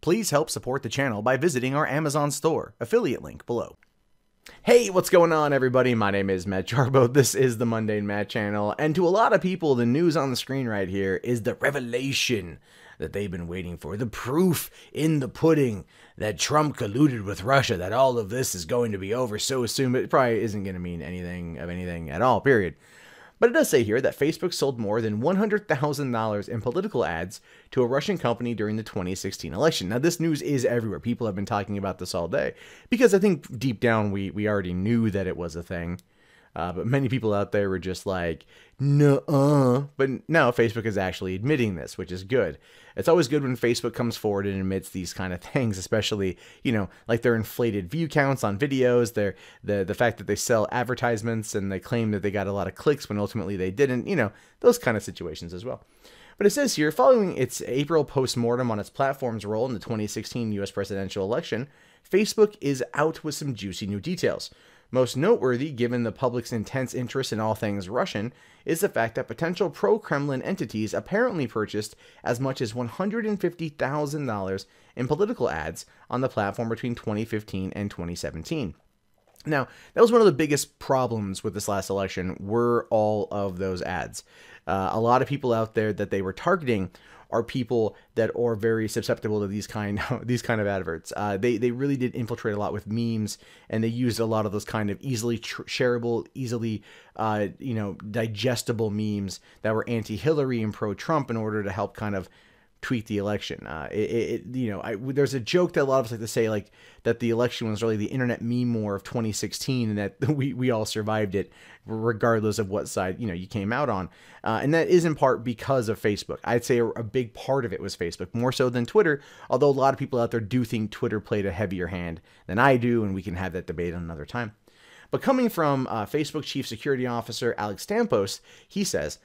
Please help support the channel by visiting our Amazon store, affiliate link below. Hey, what's going on, everybody? My name is Matt Jarbo. This is the Mundane Matt channel, and to a lot of people, the news on the screen right here is the revelation that they've been waiting for, the proof in the pudding that Trump colluded with Russia, that all of this is going to be over so soon, but it probably isn't going to mean anything at all, period. But it does say here that Facebook sold more than $100,000 in political ads to a Russian company during the 2016 election. Now, this news is everywhere. People have been talking about this all day because I think deep down we already knew that it was a thing. But many people out there were just like, nuh-uh. But now Facebook is actually admitting this, which is good. It's always good when Facebook comes forward and admits these kind of things, especially, you know, like their inflated view counts on videos, the fact that they sell advertisements and they claim that they got a lot of clicks when ultimately they didn't, you know, those kind of situations as well. But it says here, following its April postmortem on its platform's role in the 2016 US presidential election, Facebook is out with some juicy new details. Most noteworthy, given the public's intense interest in all things Russian, is the fact that potential pro-Kremlin entities apparently purchased as much as $150,000 in political ads on the platform between 2015 and 2017. Now, that was one of the biggest problems with this last election, were all of those ads. A lot of people out there that they were targeting are people that are very susceptible to these kind of adverts. They really did infiltrate a lot with memes, and they used a lot of those kind of easily shareable, easily digestible memes that were anti-Hillary and pro-Trump in order to help kind of tweak the election. There's a joke that a lot of us like to say, like, that the election was really the internet meme war of 2016, and that we all survived it regardless of what side you came out on, and that is in part because of Facebook. I'd say a big part of it was Facebook, more so than Twitter, although a lot of people out there do think Twitter played a heavier hand than I do, and we can have that debate another time. But coming from Facebook Chief Security Officer Alex Stampos, he says,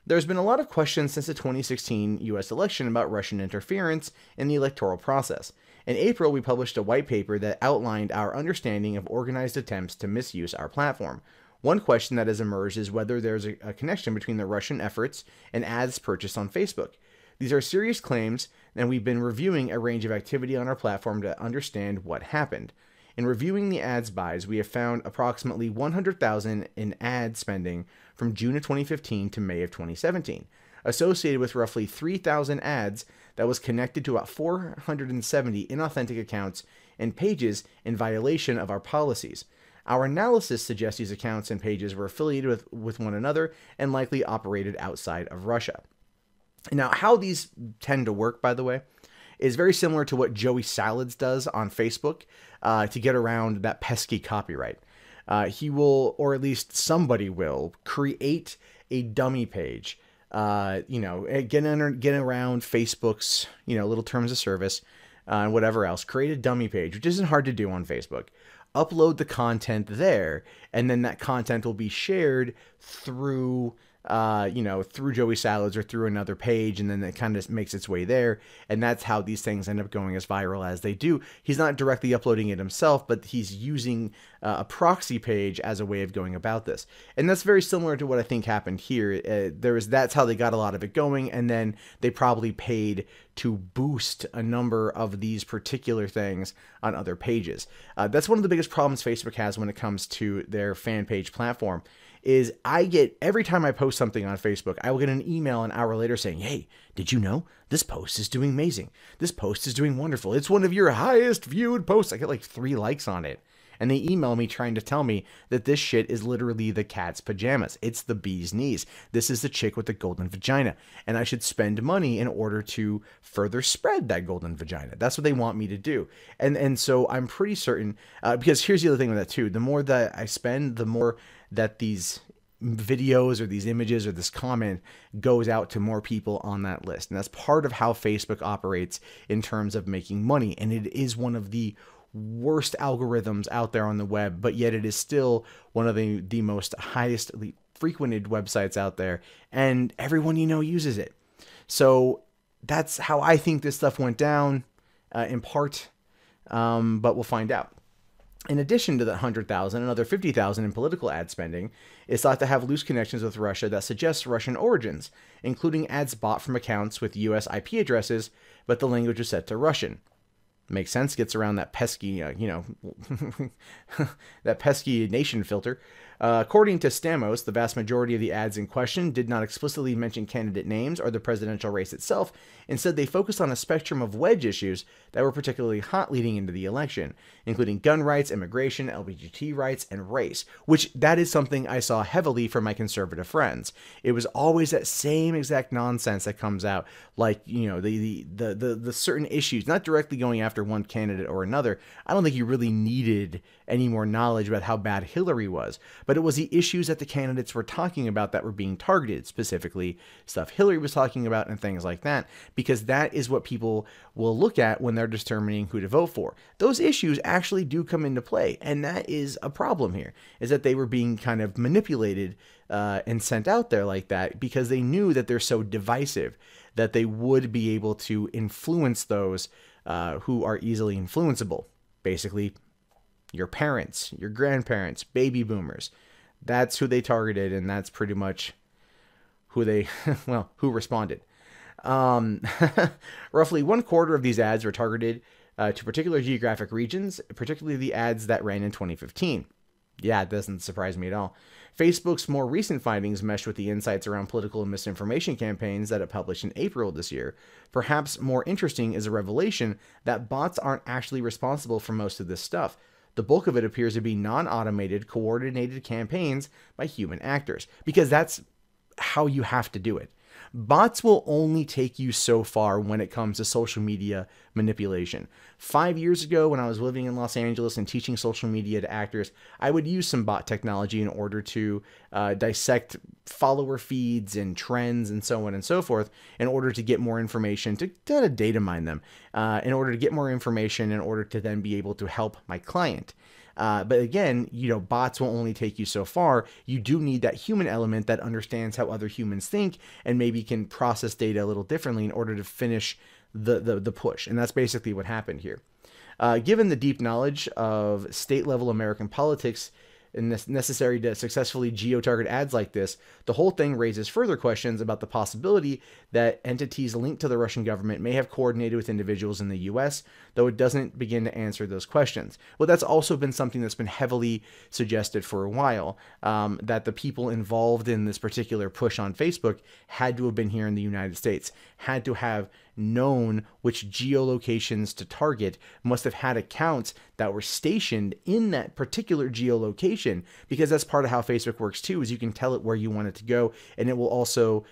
"There's been a lot of questions since the 2016 US election about Russian interference in the electoral process. In April, we published a white paper that outlined our understanding of organized attempts to misuse our platform. One question that has emerged is whether there's a connection between the Russian efforts and ads purchased on Facebook. These are serious claims, and we've been reviewing a range of activity on our platform to understand what happened. In reviewing the ads buys, we have found approximately $100,000 in ad spending from June of 2015 to May of 2017, associated with roughly 3,000 ads that was connected to about 470 inauthentic accounts and pages in violation of our policies. Our analysis suggests these accounts and pages were affiliated with one another and likely operated outside of Russia." Now, how these tend to work, by the way, is very similar to what Joey Salads does on Facebook to get around that pesky copyright. He will, or at least somebody will, create a dummy page, get around Facebook's, little terms of service and whatever else, create a dummy page, which isn't hard to do on Facebook, upload the content there, and then that content will be shared through through Joey Salads or through another page, and then it kind of makes its way there, and that's how these things end up going as viral as they do. He's not directly uploading it himself, but he's using a proxy page as a way of going about this, and that's very similar to what I think happened here. That's how they got a lot of it going, and then they probably paid to boost a number of these particular things on other pages. That's one of the biggest problems Facebook has when it comes to their fan page platform. Is every time I post something on Facebook, I will get an email an hour later saying, "Hey, did you know this post is doing amazing? This post is doing wonderful. It's one of your highest viewed posts." I get like 3 likes on it. And they email me trying to tell me that this shit is literally the cat's pajamas. It's the bee's knees. This is the chick with the golden vagina. And I should spend money in order to further spread that golden vagina. That's what they want me to do. And so I'm pretty certain, because here's the other thing with that too. The more that I spend, the more that these videos or these images or this comment goes out to more people on that list. And that's part of how Facebook operates in terms of making money. And it is one of the worst algorithms out there on the web, but yet it is still one of the most highest frequented websites out there, and everyone uses it. So that's how I think this stuff went down, in part, but we'll find out. In addition to the 100,000, another 50,000 in political ad spending is thought to have loose connections with Russia that suggests Russian origins, including ads bought from accounts with US IP addresses, but the language is set to Russian. Makes sense. Gets around that pesky, that pesky nation filter. According to Stamos, the vast majority of the ads in question did not explicitly mention candidate names or the presidential race itself. Instead, they focused on a spectrum of wedge issues that were particularly hot leading into the election, including gun rights, immigration, LGBT rights, and race, which that is something I saw heavily from my conservative friends. It was always that same exact nonsense that comes out, like, the certain issues, not directly going after one candidate or another. I don't think you really needed any more knowledge about how bad Hillary was, but it was the issues that the candidates were talking about that were being targeted, specifically stuff Hillary was talking about and things like that, because that is what people will look at when they're determining who to vote for. Those issues actually do come into play, and that is a problem here, is that they were being kind of manipulated and sent out there like that because they knew that they're so divisive that they would be able to influence those who are easily influenceable. Basically, your parents, your grandparents, baby boomers. That's who they targeted, and that's pretty much who they, who responded. Roughly 1/4 of these ads were targeted to particular geographic regions, particularly the ads that ran in 2015. Yeah, it doesn't surprise me at all. Facebook's more recent findings meshed with the insights around political and misinformation campaigns that it published in April this year. Perhaps more interesting is a revelation that bots aren't actually responsible for most of this stuff. The bulk of it appears to be non-automated, coordinated campaigns by human actors, because that's how you have to do it. Bots will only take you so far when it comes to social media manipulation. 5 years ago, when I was living in Los Angeles and teaching social media to actors, I would use some bot technology in order to dissect follower feeds and trends and so on and so forth, in order to get more information, to data mine them, in order to get more information, in order to then be able to help my client. But again, bots will only take you so far. You do need that human element that understands how other humans think and maybe can process data a little differently in order to finish the push. And that's basically what happened here. Given the deep knowledge of state-level American politics and necessary to successfully geo-target ads like this, the whole thing raises further questions about the possibility that entities linked to the Russian government may have coordinated with individuals in the US, though it doesn't begin to answer those questions. Well, that's also been something that's been heavily suggested for a while, that the people involved in this particular push on Facebook had to have been here in the United States, had to have known which geolocations to target, must have had accounts that were stationed in that particular geolocation, because that's part of how Facebook works too, is you can tell it where you want it to go, and it will also,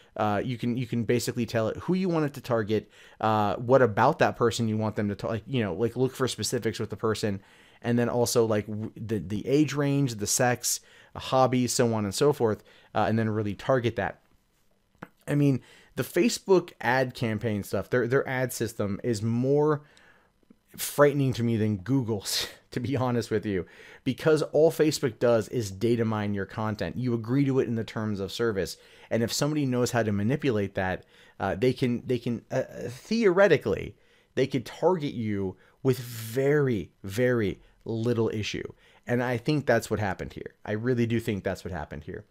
you can basically tell it who you want it to target, what about that person you want them to like look for specifics with the person, and then also like the age range, the sex, hobbies, so on and so forth, and then really target that. I mean, the Facebook ad campaign stuff, their ad system is more frightening to me than Google's, to be honest with you, because all Facebook does is data mine your content. You agree to it in the terms of service, and if somebody knows how to manipulate that, they can theoretically, they could target you with very, very little issue. And I think that's what happened here. I really do think that's what happened here.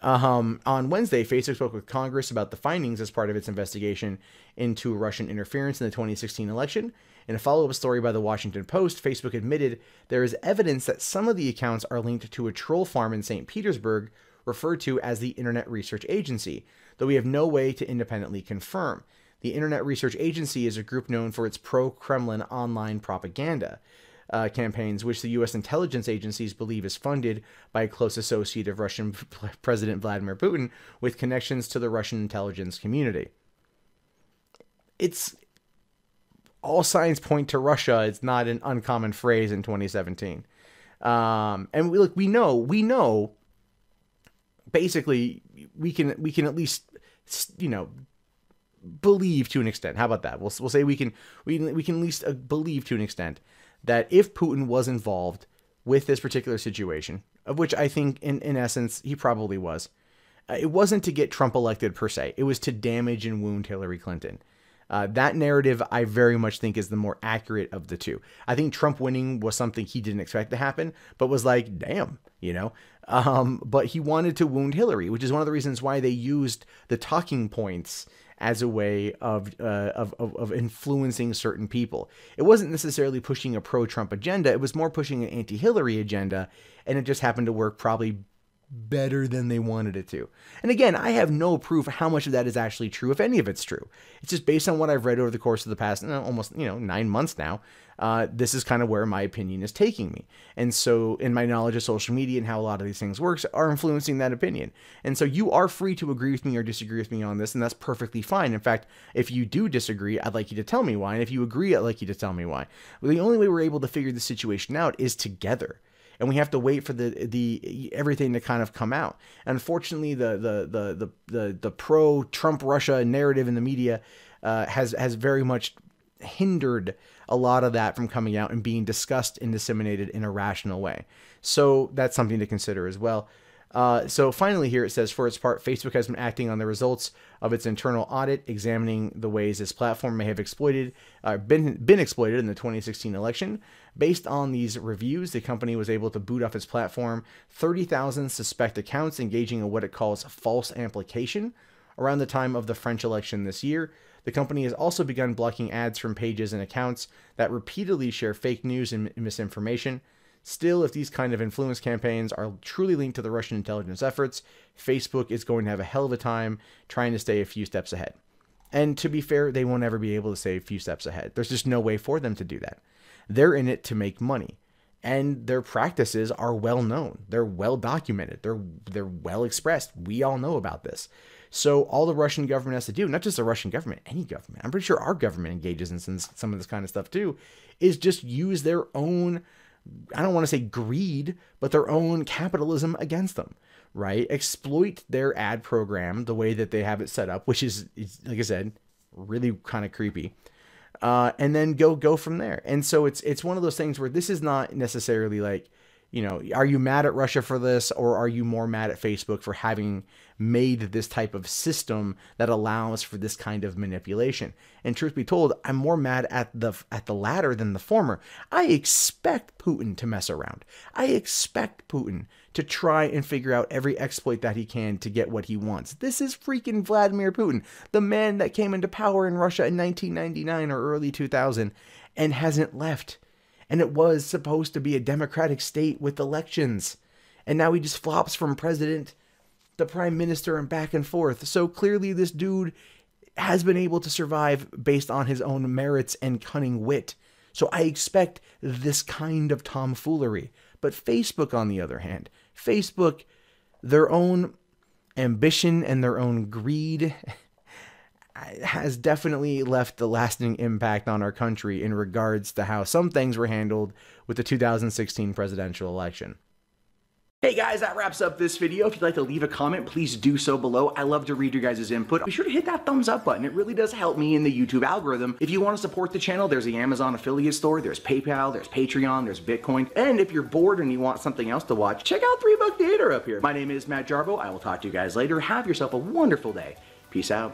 On Wednesday, Facebook spoke with Congress about the findings as part of its investigation into Russian interference in the 2016 election. In a follow-up story by the Washington Post, Facebook admitted there is evidence that some of the accounts are linked to a troll farm in St. Petersburg, referred to as the Internet Research Agency, though we have no way to independently confirm. The Internet Research Agency is a group known for its pro-Kremlin online propaganda campaigns, which the U.S. intelligence agencies believe is funded by a close associate of Russian President Vladimir Putin with connections to the Russian intelligence community. It's all signs point to Russia. It's not an uncommon phrase in 2017. And we know, basically we can at least, believe to an extent. How about that? We'll say we can at least believe to an extent that if Putin was involved with this particular situation, of which I think in essence he probably was, it wasn't to get Trump elected per se. It was to damage and wound Hillary Clinton. That narrative I very much think is the more accurate of the two. I think Trump winning was something he didn't expect to happen, but was like, damn, but he wanted to wound Hillary, which is one of the reasons why they used the talking points as a way of influencing certain people. It wasn't necessarily pushing a pro-Trump agenda. It was more pushing an anti-Hillary agenda, and it just happened to work probably better than they wanted it to. And again, I have no proof how much of that is actually true, if any of it's true. It's just based on what I've read over the course of the past almost 9 months now. This is kind of where my opinion is taking me. And so in my knowledge of social media and how a lot of these things works are influencing that opinion. And so you are free to agree with me or disagree with me on this, and that's perfectly fine. In fact, if you do disagree, I'd like you to tell me why. And if you agree, I'd like you to tell me why. Well, the only way we're able to figure the situation out is together. And we have to wait for the everything to kind of come out. Unfortunately, the pro-Trump Russia narrative in the media has very much hindered a lot of that from coming out and being discussed and disseminated in a rational way. So that's something to consider as well. So finally here it says, for its part, Facebook has been acting on the results of its internal audit, examining the ways this platform may have been exploited in the 2016 election. Based on these reviews, the company was able to boot off its platform 30,000 suspect accounts engaging in what it calls false amplification. Around the time of the French election this year, the company has also begun blocking ads from pages and accounts that repeatedly share fake news and misinformation. Still, if these kind of influence campaigns are truly linked to the Russian intelligence efforts, Facebook is going to have a hell of a time trying to stay a few steps ahead. And to be fair, they won't ever be able to stay a few steps ahead. There's just no way for them to do that. They're in it to make money, and their practices are well known. They're well documented. They're well expressed. We all know about this. So all the Russian government has to do, not just the Russian government, any government, I'm pretty sure our government engages in some of this kind of stuff too, is just use their own, I don't want to say greed, but their own capitalism against them, right? Exploit their ad program the way that they have it set up, which is like I said, really kind of creepy. And then go from there. And so it's one of those things where this is not necessarily like, are you mad at Russia for this, or are you more mad at Facebook for having made this type of system that allows for this kind of manipulation? And truth be told, I'm more mad at the latter than the former. I expect Putin to mess around. I expect Putin to try and figure out every exploit that he can to get what he wants. This is freaking Vladimir Putin, the man that came into power in Russia in 1999 or early 2000 and hasn't left. And it was supposed to be a democratic state with elections. And now he just flops from president to prime minister and back and forth. So clearly this dude has been able to survive based on his own merits and cunning wit. So I expect this kind of tomfoolery. But Facebook, on the other hand, Facebook, their own ambition and their own greed has definitely left a lasting impact on our country in regards to how some things were handled with the 2016 presidential election. Hey guys, that wraps up this video. If you'd like to leave a comment, please do so below. I love to read your guys' input. Be sure to hit that thumbs up button. It really does help me in the YouTube algorithm. If you want to support the channel, there's the Amazon affiliate store, there's PayPal, there's Patreon, there's Bitcoin. And if you're bored and you want something else to watch, check out 3 Buck Theater up here. My name is Matt Jarbo. I will talk to you guys later. Have yourself a wonderful day. Peace out.